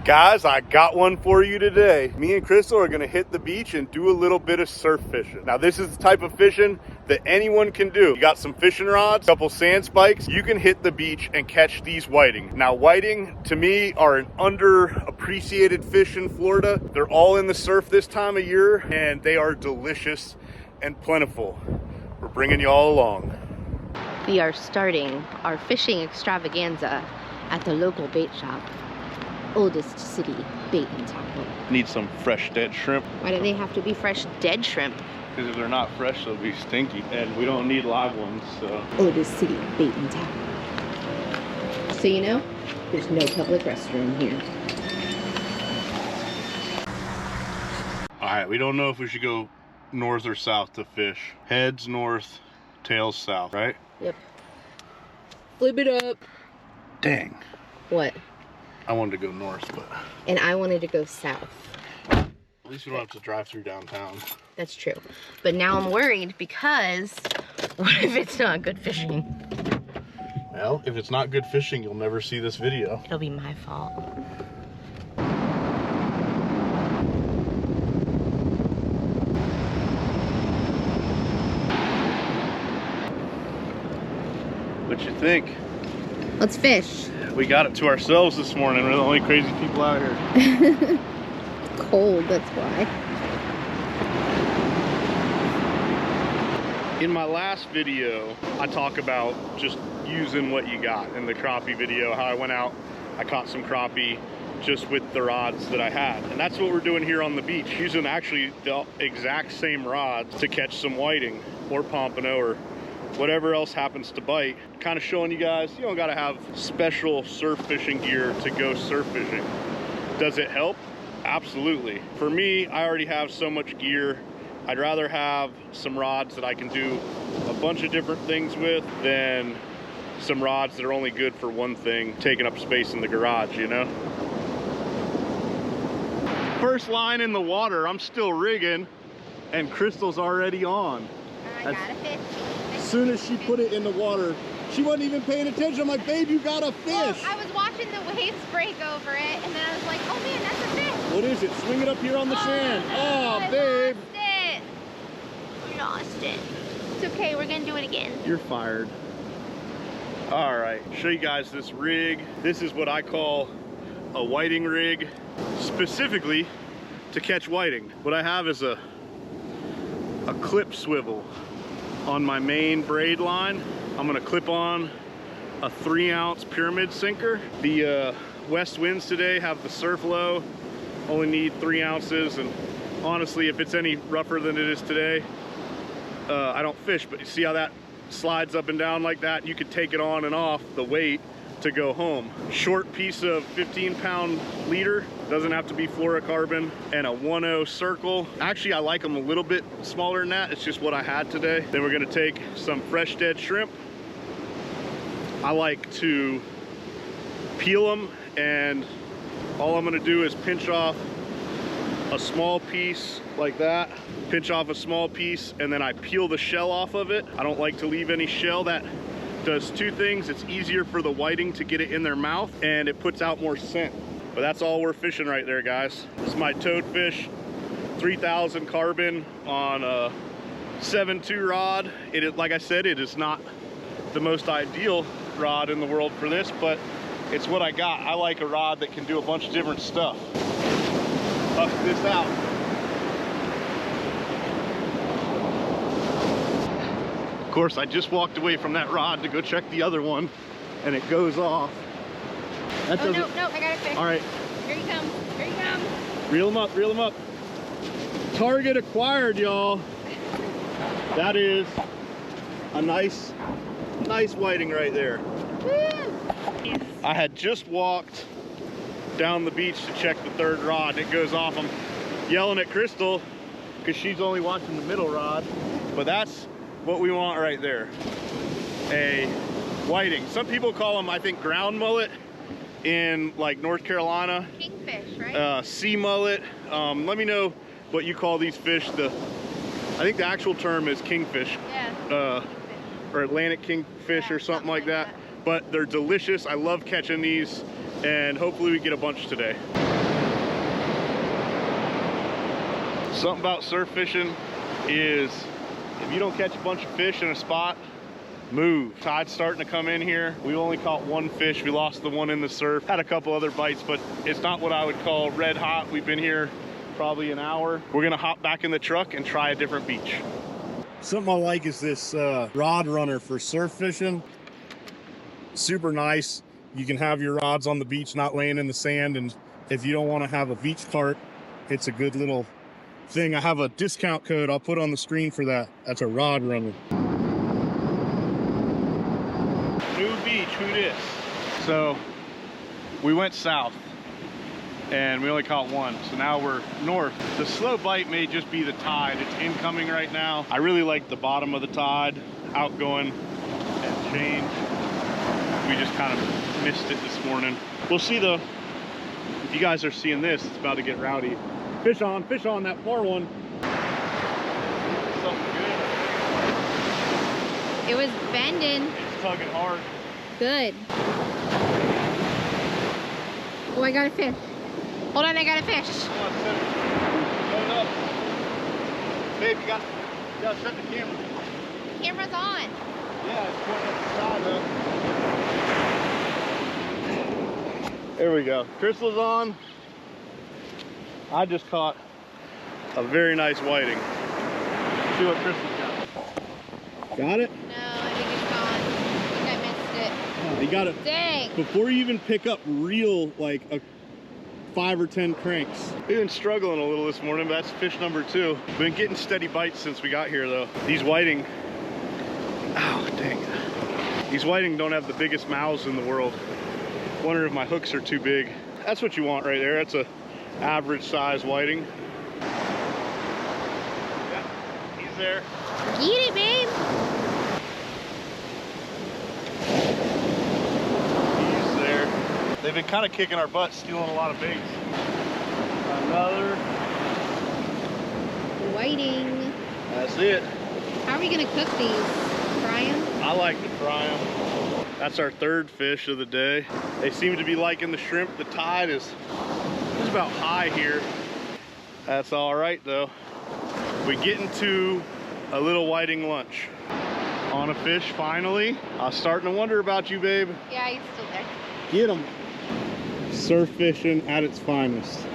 Guys, I got one for you today. Me and Crystal are gonna hit the beach and do a little bit of surf fishing. Now, this is the type of fishing that anyone can do. You got some fishing rods, a couple sand spikes, you can hit the beach and catch these whiting. Now, whiting, to me, are an underappreciated fish in Florida. They're all in the surf this time of year, and they are delicious and plentiful. We're bringing you all along. We are starting our fishing extravaganza at the local bait shop. Oldest city bait in town. Need some fresh dead shrimp. Why do they have to be fresh dead shrimp? Because if they're not fresh, they'll be stinky. And we don't need live ones, so. Oldest city bait in town. So you know, there's no public restroom here. All right, we don't know if we should go north or south to fish. Heads north, tails south, right? Yep. Flip it up. Dang. What? I wanted to go north, but. And I wanted to go south. At least we don't have to drive through downtown. That's true. But now I'm worried because what if it's not good fishing? Well, if it's not good fishing, you'll never see this video. It'll be my fault. What you think? Let's fish. We got it to ourselves this morning. We're the only crazy people out here. Cold, that's why. In my last video, I talk about just using what you got. In the crappie video, how I went out, I caught some crappie just with the rods that I had. And that's what we're doing here on the beach, using actually the exact same rods to catch some whiting or pompano or whatever else happens to bite. Kind of showing you guys, you don't gotta have special surf fishing gear to go surf fishing. Does it help? Absolutely. For me, I already have so much gear. I'd rather have some rods that I can do a bunch of different things with than some rods that are only good for one thing, taking up space in the garage, you know? First line in the water, I'm still rigging, and Crystal's already on. I got a fish. As soon as she put it in the water, she wasn't even paying attention. I'm like, babe, you got a fish. Well, I was watching the waves break over it, and then I was like, oh man, that's a fish. What is it? Swing it up here on the sand. No, Oh, I babe. lost it. It's okay, we're gonna do it again. You're fired. All right, show you guys this rig. This is what I call a whiting rig, specifically to catch whiting. What I have is a clip swivel on my main braid line. I'm gonna clip on a 3-ounce pyramid sinker. The west winds today have the surf low, only need 3 ounces, and honestly, if it's any rougher than it is today, I don't fish, but you see how that slides up and down like that? You could take it on and off the weight to go home. Short piece of 15-pound leader, doesn't have to be fluorocarbon, and a 1/0 circle. Actually, I like them a little bit smaller than that. It's just what I had today. Then we're gonna take some fresh dead shrimp. I like to peel them, and all I'm gonna do is pinch off a small piece like that, pinch off a small piece, and then I peel the shell off of it. I don't like to leave any shell. That does two things. It's easier for the whiting to get it in their mouth, and it puts out more scent. But that's all we're fishing right there, guys. This is my toadfish, 3000 carbon on a 7.2 rod. It is, like I said, it is not the most ideal rod in the world for this, but it's what I got. I like a rod that can do a bunch of different stuff. Bust this out. Of course, I just walked away from that rod to go check the other one, and it goes off. That Oh, doesn't... no, I got a fish. All right. Here he comes, here he comes. Reel him up, reel him up. Target acquired, y'all. That is a nice whiting right there. Woo! Yes. I had just walked down the beach to check the third rod, and it goes off. I'm yelling at Crystal because she's only watching the middle rod, but that's what we want right there, a whiting. Some people call them, I think, ground mullet in like North Carolina. Kingfish, right? Sea mullet. Let me know what you call these fish. I think the actual term is kingfish. Yeah. Or Atlantic kingfish, Yeah, or something like that. But they're delicious. I love catching these and hopefully we get a bunch today. Something about surf fishing is if you don't catch a bunch of fish in a spot, move. Tide's starting to come in here. We only caught one fish. We lost the one in the surf. Had a couple other bites, but it's not what I would call red hot. We've been here probably an hour. We're gonna hop back in the truck and try a different beach. Something I like is this rod runner for surf fishing. Super nice. You can have your rods on the beach, not laying in the sand, and if you don't want to have a beach cart, it's a good little thing. I have a discount code I'll put on the screen for that. That's a rod runner. New beach, who dis? So we went south and we only caught one, so now we're north. The slow bite may just be the tide. It's incoming right now. I really like the bottom of the tide, outgoing and change. We just kind of missed it this morning. We'll see though. If you guys are seeing this, it's about to get rowdy. Fish on that far one. Something good. It was bending. It's tugging hard. Good. Oh, I got a fish. Hold on, I got a fish. Come on, set it up. Babe, you gotta set the camera. Camera's on. Yeah, it's pointing at the side though. There we go. Crystal's on. I just caught a very nice whiting. See what Crystal's got. Got it? No, I think it's gone. I think I missed it. Oh, you got it. Dang. Before you even pick up reel like a 5 or 10 cranks. We've been struggling a little this morning, but that's fish number 2. Been getting steady bites since we got here though. These whiting, oh dang. These whiting don't have the biggest mouths in the world. Wonder if my hooks are too big. That's what you want right there. That's a average size whiting. Yeah, he's there. Get it, babe. He's there. They've been kind of kicking our butt, stealing a lot of baits. Another. Whiting. That's it. How are we gonna cook these? Fry them? I like to fry them. That's our 3rd fish of the day. They seem to be liking the shrimp. The tide is about high here. That's all right though. We get into a little whiting lunch. On a fish finally. I was starting to wonder about you, babe. Yeah, he's still there. Get him. Surf fishing at its finest.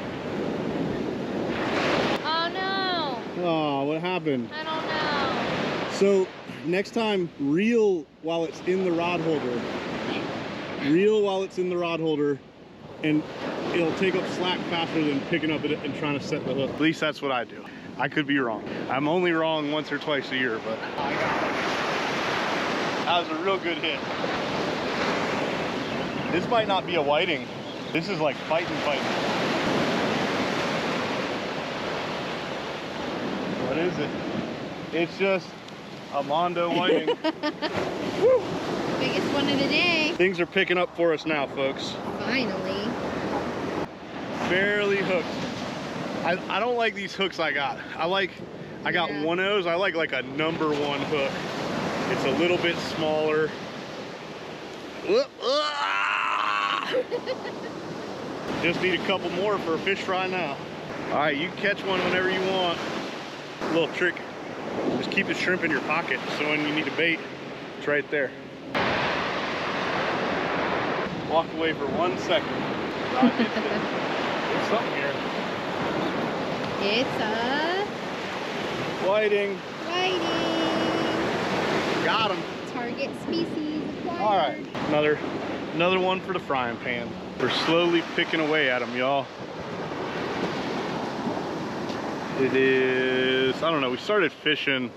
Oh no. Oh, what happened? I don't know. So next time, reel while it's in the rod holder. Reel while it's in the rod holder, and it'll take up slack faster than picking up it and trying to set the hook. At least that's what I do. I could be wrong. I'm only wrong once or twice a year, but I got it. That was a real good hit. This might not be a whiting. This is like fighting. What is it? It's just a Mondo whiting. Woo! Biggest one of the day. Things are picking up for us now, folks. Finally. Barely hooked. I don't like these hooks I got. I got one of those. I like a number 1 hook. It's a little bit smaller. Just need a couple more for a fish fry now. All right, you can catch one whenever you want. A little trick, just keep the shrimp in your pocket so when you need a bait, it's right there. Walk away for 1 second. There's something here. It's a Whiting. Got him. Target species acquired. All right, another one for the frying pan. We're slowly picking away at them, y'all. It is, I don't know, we started fishing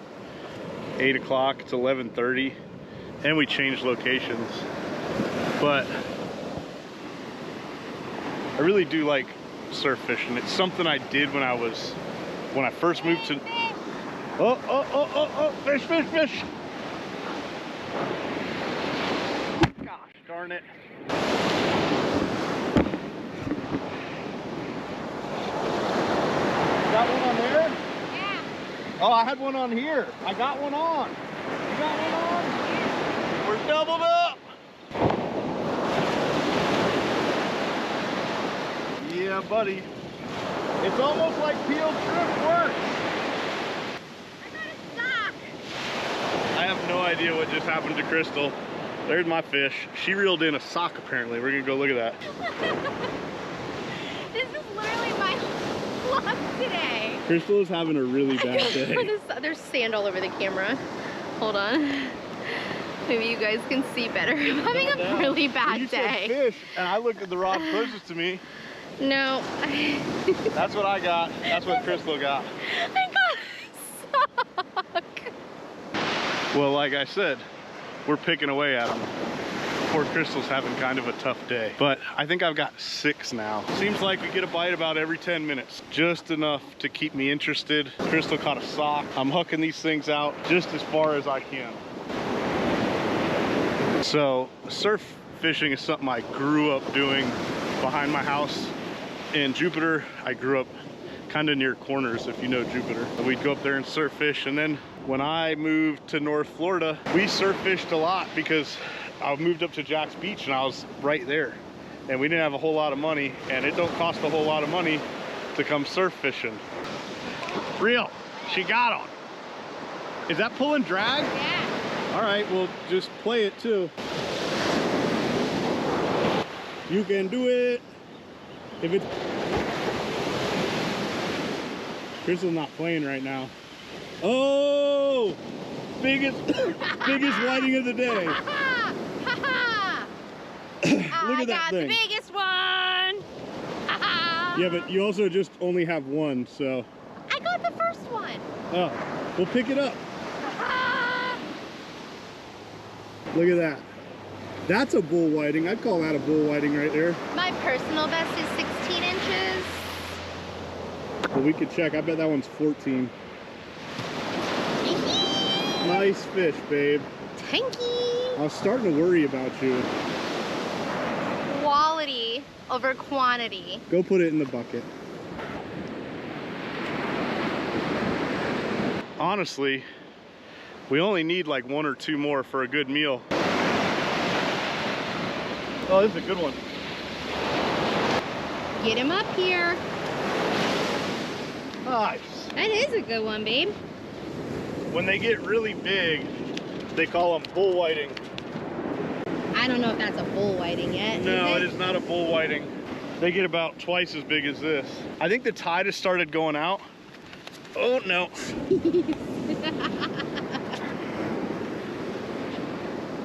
8 o'clock, it's 11:30, and we changed locations. But I really do like surf fishing. It's something I did when I first moved to, fish. Gosh darn it. Got one on there? Yeah. Oh, I had one on here. I got one on. You got one on? We're doubled up. Yeah, buddy. It's almost like peeled shrimp works. I got it stuck. I have no idea what just happened to Crystal. There's my fish. She reeled in a sock apparently. We're gonna go look at that. This is literally my luck today. Crystal is having a really bad day. There's sand all over the camera. Hold on. Maybe you guys can see better. I'm having a really bad you day. said fish, and I looked at the rod closest to me. No. That's what I got. That's what Crystal got. I got a sock. Well, like I said, we're picking away at them. Poor Crystal's having kind of a tough day. But I think I've got 6 now. Seems like we get a bite about every 10 minutes. Just enough to keep me interested. Crystal caught a sock. I'm hooking these things out just as far as I can. So surf fishing is something I grew up doing behind my house in Jupiter. I grew up kind of near Corners, if you know Jupiter. We'd go up there and surf fish, and then when I moved to North Florida, we surf fished a lot because I moved up to Jack's Beach and I was right there. And we didn't have a whole lot of money, and it don't cost a whole lot of money to come surf fishing. Reel, she got on. Is that pulling drag? Yeah. All right, well, just play it too. You can do it. If it's... Crystal's not playing right now. Oh! Biggest whiting of the day. Look at that thing. I got the biggest one. Yeah, but you also just only have one, so... I got the first one. Oh, well, pick it up. Look at that. That's a bull whiting. I'd call that a bull whiting right there. My personal best is 16 inches. Well, we could check. I bet that one's 14. Nice fish, babe. Thank you. I was starting to worry about you. Quality over quantity. Go put it in the bucket. Honestly, we only need like 1 or 2 more for a good meal. Oh, this is a good one. Get him up here. Nice. That is a good one, babe. When they get really big, they call them bull whiting. I don't know if that's a bull whiting yet. No, it is not a bull whiting. They get about twice as big as this. I think the tide has started going out. Oh no.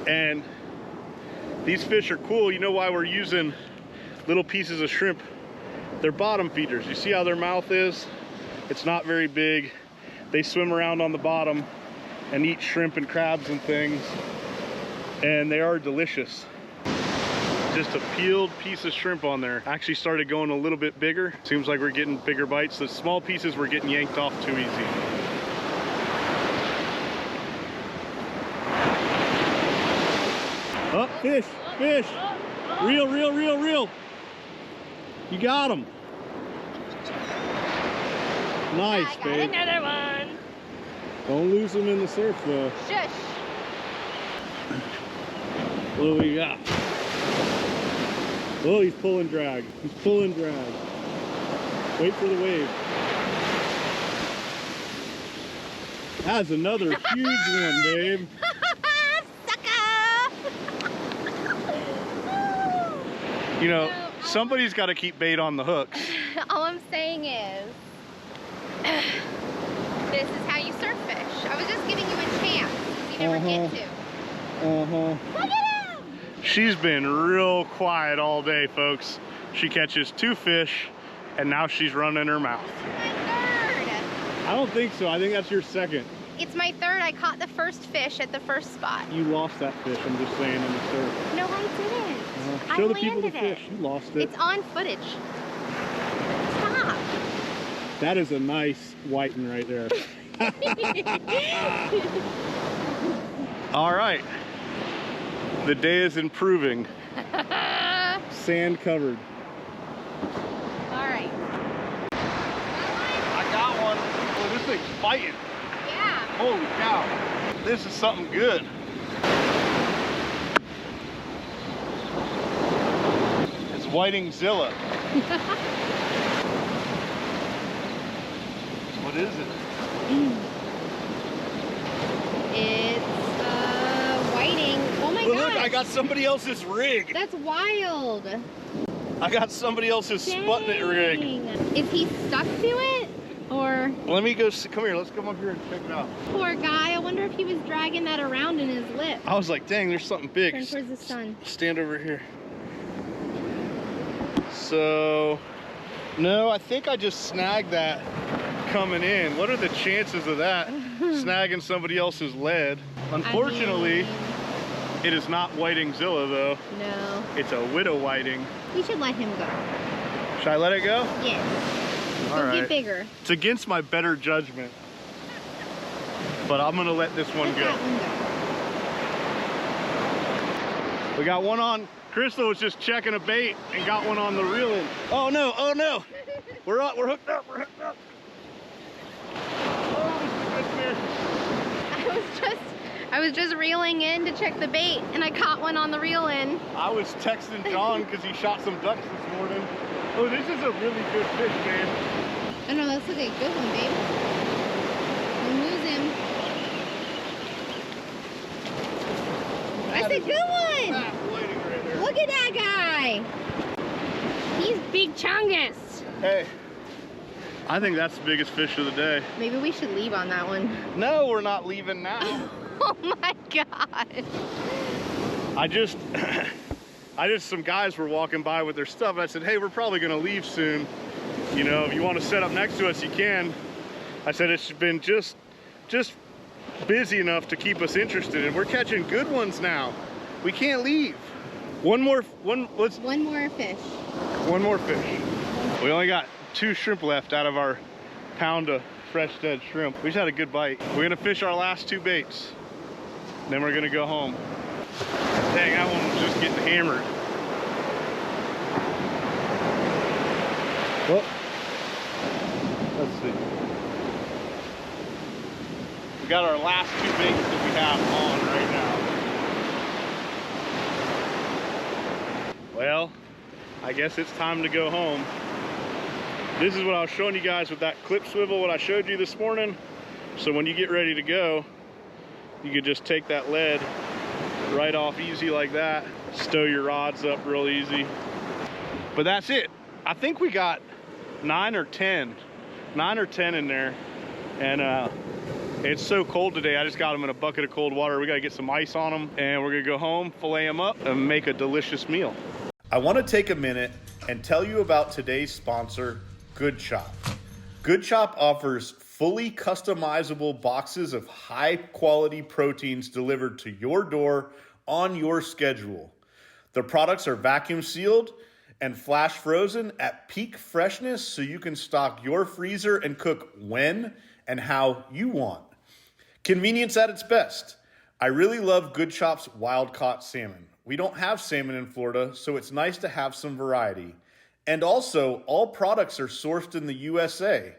And these fish are cool. You know why we're using little pieces of shrimp? They're bottom feeders. You see how their mouth is? It's not very big. They swim around on the bottom and eat shrimp and crabs and things. And they are delicious. Just a peeled piece of shrimp on there. Actually started going a little bit bigger. Seems like we're getting bigger bites. The small pieces were getting yanked off too easy. Oh, fish, fish. Reel, reel, reel, reel. You got him. Nice, I got babe. another one. Don't lose them in the surf, though. Shush. What do we got? Oh, he's pulling drag. He's pulling drag. Wait for the wave. That's another huge one, babe. You know, somebody's got to keep bait on the hooks. All I'm saying is, this is how you surf fish. I was just giving you a chance. You never get to. Look at him! She's been real quiet all day, folks. She catches 2 fish, and now she's running her mouth. My third. I don't think so. I think that's your second. It's my third. I caught the first fish at the first spot. You lost that fish, I'm just saying, in the surf. No, I didn't. Show I the people the landed fish. You lost it. It's on footage. Stop. That is a nice whiting right there. All right. The day is improving. Sand covered. All right. I got one. Oh, this thing's fighting. Yeah. Holy cow. This is something good. It's Whitingzilla. What is it? It's whiting. Oh my Well, god. look, I got somebody else's rig. That's wild. I got somebody else's Sputnik rig. Is he stuck to it? Or Let me go see, come here, let's come up here and check it out. poor guy, I wonder if he was dragging that around in his lip. I was like, dang, there's something big. Turn towards the sun. Stand over here. So, no, I think I just snagged that coming in. What are the chances of that? Snagging somebody else's lead. Unfortunately, it is not Whitingzilla though. No. It's a widow whiting. We should let him go. Should I let it go? Yes. All He'll right. get bigger. It's against my better judgment, but I'm gonna let this one Let go. that one go. We got one on. Crystal was just checking a bait and got one on the reel in. Oh no, oh no. We're up, we're hooked up, we're hooked up. Oh, this is a good fish. I was just reeling in to check the bait, and I caught one on the reel in. I was texting John because he shot some ducks this morning. Oh, this is a really good fish, man. I know, that's like a good one, babe. Don't lose him. That's a good one. Fat whiting right there. Look at that guy. He's big chungus. Hey, I think that's the biggest fish of the day. Maybe we should leave on that one. No, we're not leaving now. Oh my god. Some guys were walking by with their stuff. And I said, hey, we're probably gonna leave soon. You know, if you want to set up next to us, you can. I said, it's been just busy enough to keep us interested, and we're catching good ones now. We can't leave. One more fish. One more fish. We only got 2 shrimp left out of our pound of fresh dead shrimp. We just had a good bite. We're gonna fish our last 2 baits. Then we're gonna go home. Dang, that one was just getting hammered. Well, let's see. We got our last 2 baits that we have on right now. Well, I guess it's time to go home. This is what I was showing you guys with that clip swivel, what I showed you this morning. So when you get ready to go, you could just take that lead right off easy like that, stow your rods up real easy. But that's it. I think we got 9 or 10 in there. And it's so cold today, I just got them in a bucket of cold water. We gotta get some ice on them, and we're gonna go home, fillet them up, and make a delicious meal. I wanna take a minute and tell you about today's sponsor, Good Chop. Good Chop offers fully customizable boxes of high quality proteins delivered to your door on your schedule. The products are vacuum sealed and flash frozen at peak freshness so you can stock your freezer and cook when and how you want. Convenience at its best. I really love Good Chop's wild caught salmon. We don't have salmon in Florida, so it's nice to have some variety. And also, all products are sourced in the USA.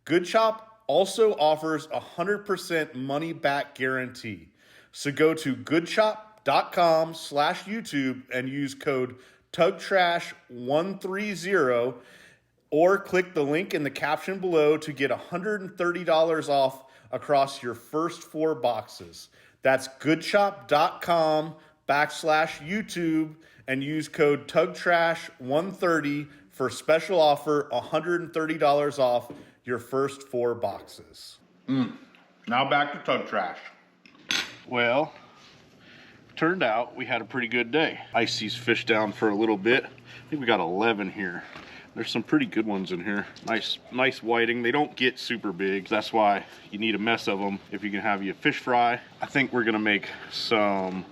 Good Chop also offers a 100% money back guarantee. So go to goodchop.com/YouTube and use code TUGTRASH130 or click the link in the caption below to get $130 off across your first 4 boxes. That's goodchop.com/YouTube and use code TUGTRASH130 for special offer, $130 off your first 4 boxes. Now back to Tug Trash. Well, turned out we had a pretty good day. Iced these fish down for a little bit. I think we got 11 here. There's some pretty good ones in here. Nice whiting. They don't get super big. That's why you need a mess of them if you can have you a fish fry. I think we're gonna make some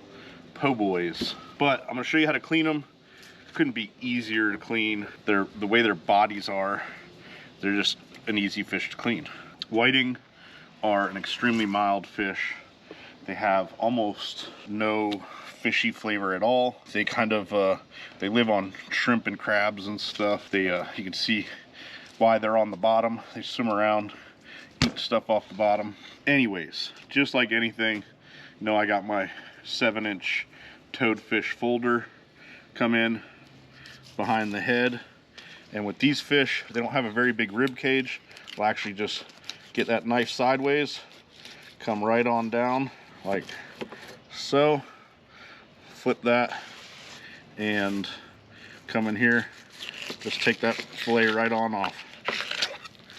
po' boys, but I'm gonna show you how to clean them. Couldn't be easier to clean. The way their bodies are, they're just an easy fish to clean. Whiting are an extremely mild fish. They have almost no fishy flavor at all. They kind of they live on shrimp and crabs and stuff. They you can see why they're on the bottom. They swim around, eat stuff off the bottom. Anyways, just like anything, you know, I got my 7-inch toadfish folder come in behind the head, And with these fish, they don't have a very big rib cage. We'll actually just get that knife sideways, come right on down like so, flip that, and come in here, just take that fillet right on off.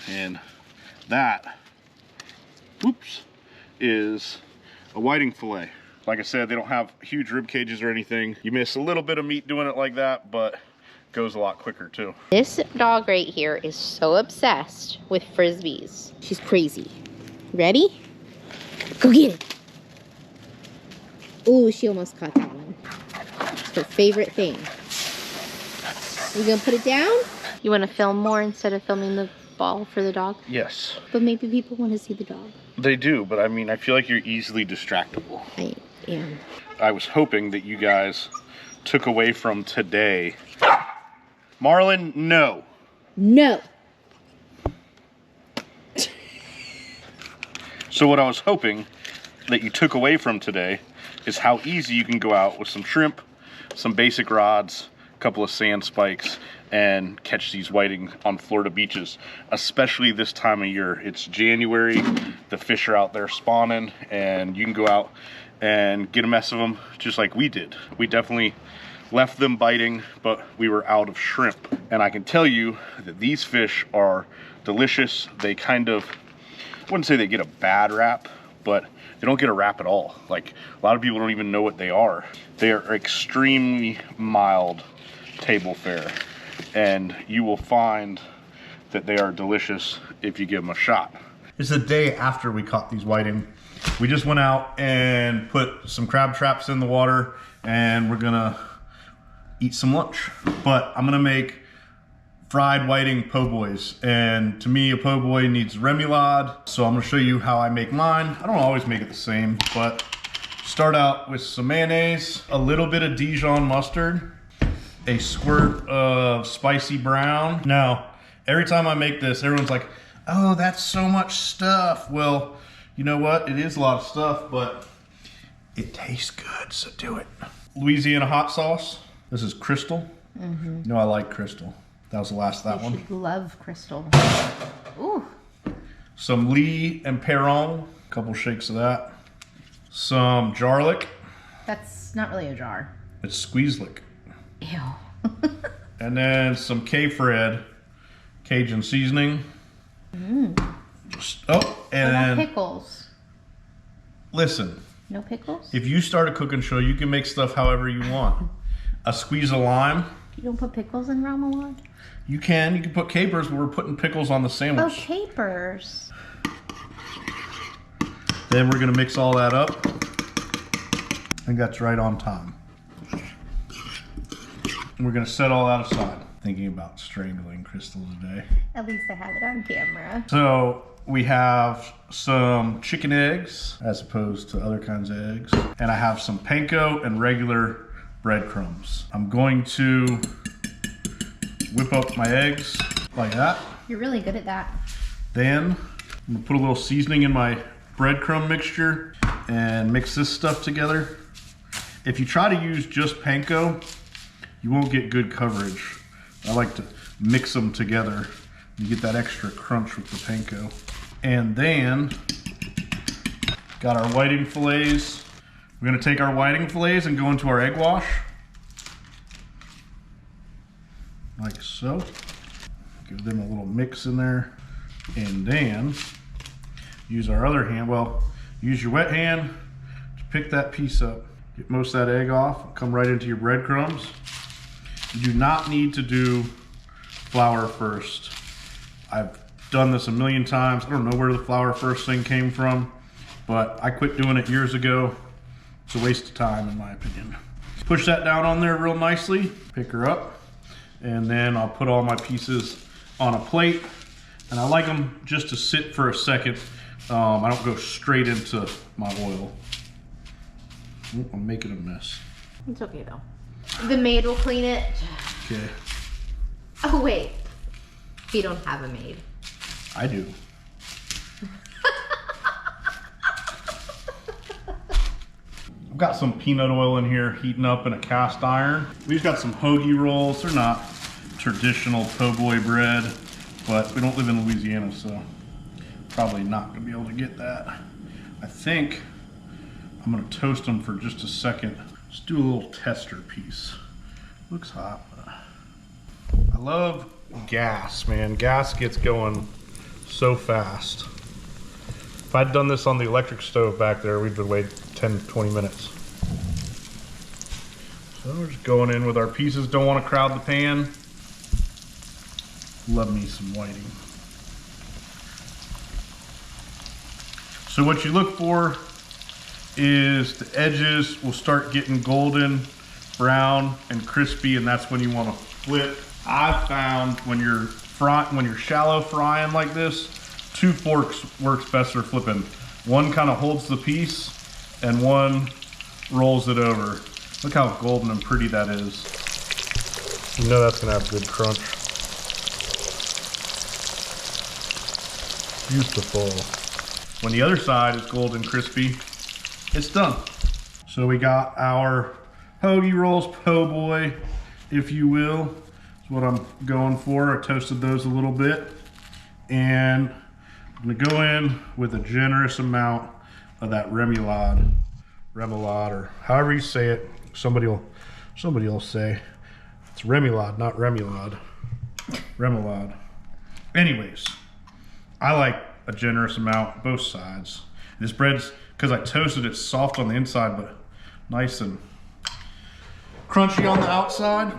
And that, oops, is a whiting fillet. Like I said, they don't have huge rib cages or anything. You miss a little bit of meat doing it like that, but goes a lot quicker too. This dog right here is so obsessed with Frisbees. She's crazy. Ready? Go get it. Oh, she almost caught that one. It's her favorite thing. You gonna put it down? You wanna film more instead of filming the ball for the dog? Yes. But maybe people want to see the dog. They do, but I mean, I feel like you're easily distractible. I am. I was hoping that you guys took away from today. Marlon, no. No. So what I was hoping that you took away from today is how easy you can go out with some shrimp, some basic rods, a couple of sand spikes, and catch these whiting on Florida beaches, especially this time of year. It's January, the fish are out there spawning, and you can go out and get a mess of them just like we did. We definitely left them biting, but we were out of shrimp. And I can tell you that these fish are delicious. They kind of, I wouldn't say they get a bad rap, but they don't get a rap at all. Like, a lot of people don't even know what they are. They are extremely mild table fare, and you will find that they are delicious if you give them a shot. It's the day after we caught these whiting. We just went out and put some crab traps in the water, and we're gonna eat some lunch. But I'm gonna make fried whiting po' boys, and to me a po' boy needs remoulade, so I'm gonna show you how I make mine. I don't always make it the same, but start out with some mayonnaise, a little bit of Dijon mustard, a squirt of spicy brown. Now, every time I make this, everyone's like, oh, that's so much stuff. Well, you know what? It is a lot of stuff, but it tastes good, so do it. Louisiana hot sauce. This is Crystal. You know I like Crystal. That was the last of that one. You love Crystal. Ooh. Some Lee and Perron. A couple shakes of that. Some garlic. That's not really a jar. It's squeeze-lick. Ew. And then some K-Fred Cajun seasoning. Oh, and no then pickles. Listen. No pickles? If you start a cooking show, you can make stuff however you want. A squeeze of lime. You don't put pickles in remoulade? You can put capers, but we're putting pickles on the sandwich. Oh, capers. Then we're gonna mix all that up. I think that's right on time. And we're gonna set all that aside. Thinking about strangling Crystal today. At least I have it on camera. So we have some chicken eggs as opposed to other kinds of eggs. And I have some panko and regular breadcrumbs. I'm going to whip up my eggs like that. You're really good at that. Then I'm gonna put a little seasoning in my breadcrumb mixture and mix this stuff together. If you try to use just panko, you won't get good coverage. I like to mix them together. You get that extra crunch with the panko. And then, got our whiting fillets. We're gonna take our whiting fillets and go into our egg wash. Like so. Give them a little mix in there. And then, use our other hand, use your wet hand to pick that piece up. Get most of that egg off, come right into your breadcrumbs. You do not need to do flour first. I've done this a million times. I don't know where the flour first thing came from, but I quit doing it years ago. It's a waste of time in my opinion. Push that down on there real nicely, pick her up, and then I'll put all my pieces on a plate. And I like them just to sit for a second. I don't go straight into my oil. Ooh, I'm making a mess. It's okay though. The maid will clean it. Okay. Oh wait, we don't have a maid. I do. I've got some peanut oil in here heating up in a cast iron. We've got some hoagie rolls. They're not traditional po' boy bread, but we don't live in Louisiana, so probably not gonna be able to get that. I think I'm gonna toast them for just a second. Let's do a little tester piece. Looks hot. I love gas, man. Gas gets going so fast. If I'd done this on the electric stove back there, we'd been waiting 10, 20 minutes. So we're just going in with our pieces. Don't want to crowd the pan. Love me some whiting. So what you look for is the edges will start getting golden, brown, and crispy, and that's when you want to flip. I've found when you're shallow frying like this, 2 forks works best for flipping. One kind of holds the piece, and one rolls it over. Look how golden and pretty that is. You know that's gonna have good crunch. Beautiful. When the other side is golden crispy, it's done. So we got our hoagie rolls, po' boy, if you will. That's what I'm going for. I toasted those a little bit. And I'm gonna go in with a generous amount of that remoulade, or however you say it. Somebody will say it's remoulade, not remoulade. Remoulade. Anyways, I like a generous amount, both sides. This bread's, because I toasted it, soft on the inside, but nice and crunchy on the outside.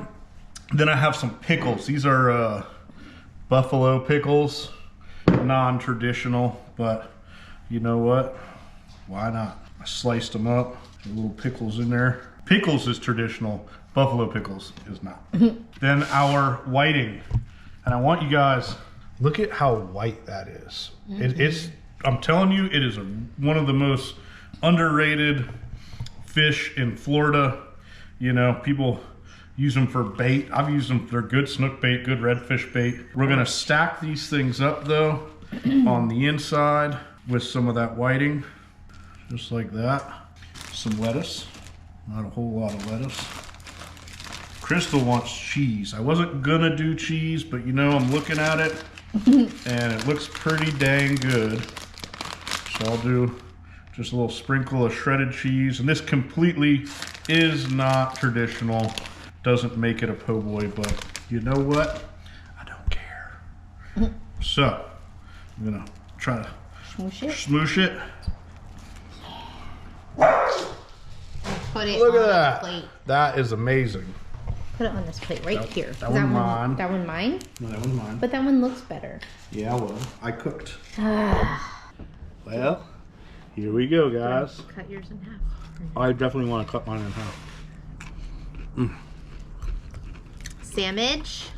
Then I have some pickles. These are buffalo pickles, non-traditional, but you know what? Why not? I sliced them up, a little pickles in there. Pickles is traditional, buffalo pickles is not. Then our whiting, and I want you guys, look at how white that is. It's, I'm telling you, it is one of the most underrated fish in Florida. You know, people use them for bait. I've used them, they're good snook bait, good redfish bait. We're gonna stack these things up though on the inside with some of that whiting, just like that. Some lettuce, not a whole lot of lettuce. Crystal wants cheese. I wasn't gonna do cheese, but you know, I'm looking at it and it looks pretty dang good. So I'll do just a little sprinkle of shredded cheese. And this completely is not traditional. Doesn't make it a po' boy, but you know what? I don't care. So I'm gonna try to smoosh it. Put it Look on at that. the plate. That is amazing. Put it on this plate right here. That one mine. That one mine? No, that one's mine. But that one looks better. Yeah, well, I cooked. Well, here we go, guys. Cut yours in half. I definitely want to cut mine in half. Sandwich.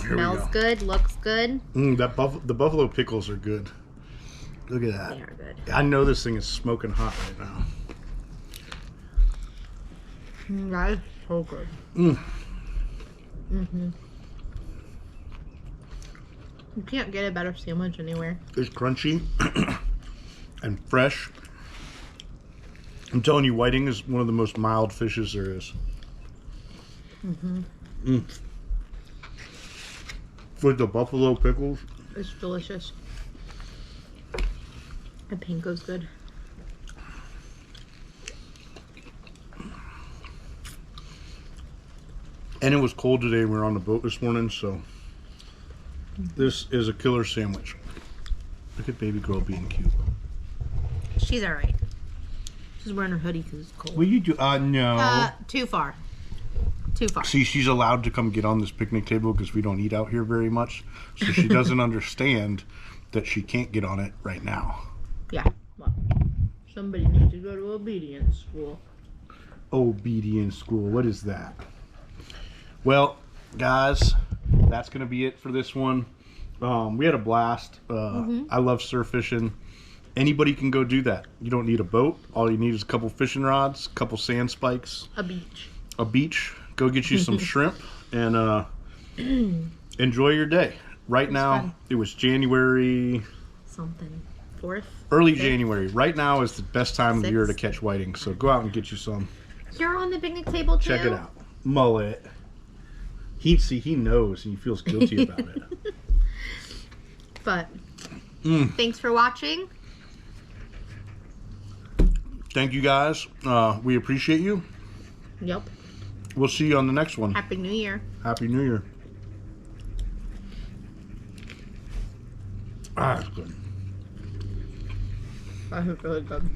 Here we Smells go. good, looks good. The buffalo pickles are good. Look at that. They are good. I know this thing is smoking hot right now. That is so good. You can't get a better sandwich anywhere. It's crunchy and fresh. I'm telling you, whiting is one of the most mild fishes there is. With the buffalo pickles. It's delicious. And panko's good. And it was cold today. We were on the boat this morning, so this is a killer sandwich. Look at baby girl being cute. She's all right. She's wearing her hoodie because it's cold. Will you do? No. Too far. Too far. See, she's allowed to come get on this picnic table because we don't eat out here very much. So she doesn't understand that she can't get on it right now. Yeah. Well, somebody needs to go to obedience school. Obedience school. What is that? Well, guys, that's going to be it for this one. We had a blast. I love surf fishing. Anybody can go do that. You don't need a boat. All you need is a couple fishing rods, a couple sand spikes. A beach. A beach. Go get you some shrimp and enjoy your day. Right now, fun. It was January... Something. 4th? Early 5th? January. Right now is the best time of the year to 6th? catch whiting. So go out and get you some. You're on the picnic table too? Check it out. mullet. He knows and he feels guilty about it. But thanks for watching. Thank you guys. We appreciate you. Yep. We'll see you on the next one. Happy New Year. Happy New Year. Ah, that's good. That's really good.